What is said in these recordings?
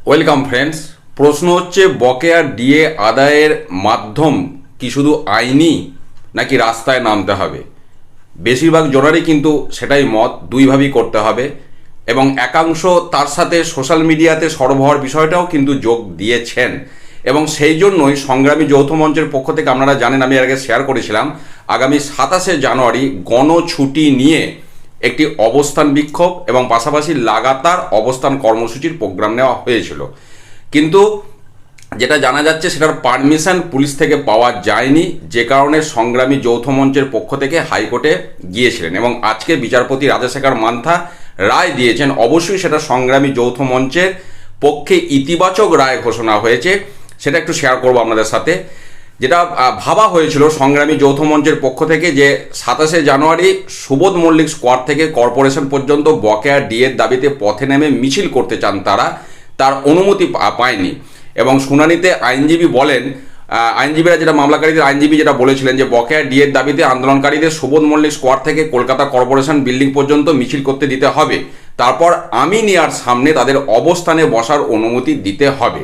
Welcome friends. প্রশ্ন হচ্ছে, বকেয়া ডিএ আদায়ের মাধ্যম কি শুধু আইনি নাকি রাস্তায় নামতে হবে? বেশিরভাগ জনারই কিন্তু সেটাই মত, দুইভাবেই করতে হবে, এবং একাংশ তার সাথে সোশ্যাল মিডিয়াতে সরবরাহের বিষয়টাও কিন্তু যোগ দিয়েছেন। এবং সেই জন্যই সংগ্রামী যৌথ মঞ্চের পক্ষ থেকে, আপনারা জানেন আমি এর আগে শেয়ার করেছিলাম, আগামী 27শে জানুয়ারি গণছুটি নিয়ে একটি অবস্থান বিক্ষোভ এবং পাশাপাশি লাগাতার অবস্থান কর্মসূচির প্রোগ্রাম নেওয়া হয়েছিল। কিন্তু যেটা জানা যাচ্ছে সেটার পারমিশন পুলিশ থেকে পাওয়া যায়নি, যে কারণে সংগ্রামী যৌথ মঞ্চের পক্ষ থেকে হাইকোর্টে গিয়েছিলেন এবং আজকে বিচারপতি রাজশেখর মান্থা রায় দিয়েছেন। অবশ্যই সেটা সংগ্রামী যৌথ মঞ্চের পক্ষে ইতিবাচক রায় ঘোষণা হয়েছে, সেটা একটু শেয়ার করব আপনাদের সাথে। যেটা ভাবা হয়েছিল সংগ্রামী যৌথ মঞ্চের পক্ষ থেকে, যে 27শে জানুয়ারি সুবোধ মল্লিক স্কোয়ার থেকে কর্পোরেশন পর্যন্ত বকেয়া ডিএর দাবিতে পথে নেমে মিছিল করতে চান তারা, তার অনুমতি পায়নি। এবং শুনানিতে আইনজীবীরা যেটা মামলাকারীদের আইনজীবী যেটা বলেছিলেন যে বকেয়া ডিএর দাবিতে আন্দোলনকারীদের সুবোধ মল্লিক স্কোয়ার থেকে কলকাতা কর্পোরেশন বিল্ডিং পর্যন্ত মিছিল করতে দিতে হবে, তারপর আমিনিয়ার সামনে তাদের অবস্থানে বসার অনুমতি দিতে হবে।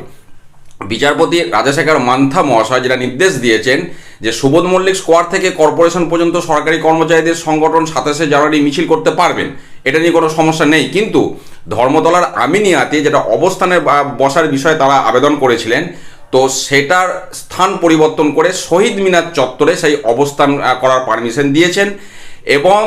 বিচারপতি রাজশেখর মান্থা মহাশয় যেটা নির্দেশ দিয়েছেন যে সুবোধ মল্লিক স্কোয়ার থেকে কর্পোরেশন পর্যন্ত সরকারি কর্মচারীদের সংগঠন 27শে জানুয়ারি মিছিল করতে পারবেন, এটা নিয়ে কোনো সমস্যা নেই। কিন্তু ধর্মতলার আমিনিয়াতে যেটা অবস্থানে বসার বিষয়ে তারা আবেদন করেছিলেন, তো সেটার স্থান পরিবর্তন করে শহীদ মিনার চত্বরে সেই অবস্থান করার পারমিশন দিয়েছেন এবং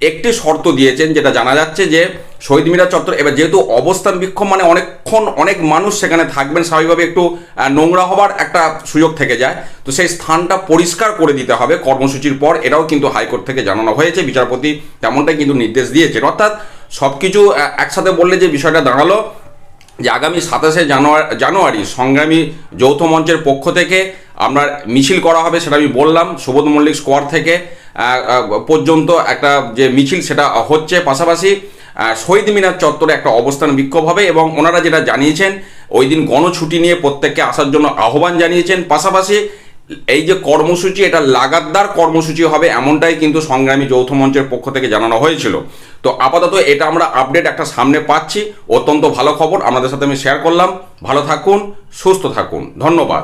একটি শর্ত দিয়েছেন, যেটা জানা যাচ্ছে যে শহীদ মিনার চত্বর, এবার যেহেতু অবস্থান বিক্ষোভ মানে অনেকক্ষণ অনেক মানুষ সেখানে থাকবেন, স্বাভাবিকভাবে একটু নোংরা হবার একটা সুযোগ থেকে যায়, তো সেই স্থানটা পরিষ্কার করে দিতে হবে কর্মসূচির পর। এটাও কিন্তু হাইকোর্ট থেকে জানানো হয়েছে, বিচারপতি তেমনটাই কিন্তু নির্দেশ দিয়েছেন। অর্থাৎ সব কিছু একসাথে বললে যে বিষয়টা দাঁড়ালো যে আগামী 27শে জানুয়ারি সংগ্রামী যৌথ মঞ্চের পক্ষ থেকে আমরা মিছিল করা হবে, সেটা আমি বললাম, সুবোধ মল্লিক স্কোয়ার থেকে পর্যন্ত একটা যে মিছিল সেটা হচ্ছে, পাশাপাশি শহীদ মিনার চত্বরে একটা অবস্থান বিক্ষোভ হবে এবং ওনারা যেটা জানিয়েছেন ওই দিন গণছুটি নিয়ে প্রত্যেককে আসার জন্য আহ্বান জানিয়েছেন। পাশাপাশি এই যে কর্মসূচি, এটা লাগাতার কর্মসূচি হবে এমনটাই কিন্তু সংগ্রামী যৌথ মঞ্চের পক্ষ থেকে জানানো হয়েছিল। তো আপাতত এটা আমরা আপডেট একটা সামনে পাচ্ছি, অত্যন্ত ভালো খবর আপনাদের সাথে আমি শেয়ার করলাম। ভালো থাকুন, সুস্থ থাকুন, ধন্যবাদ।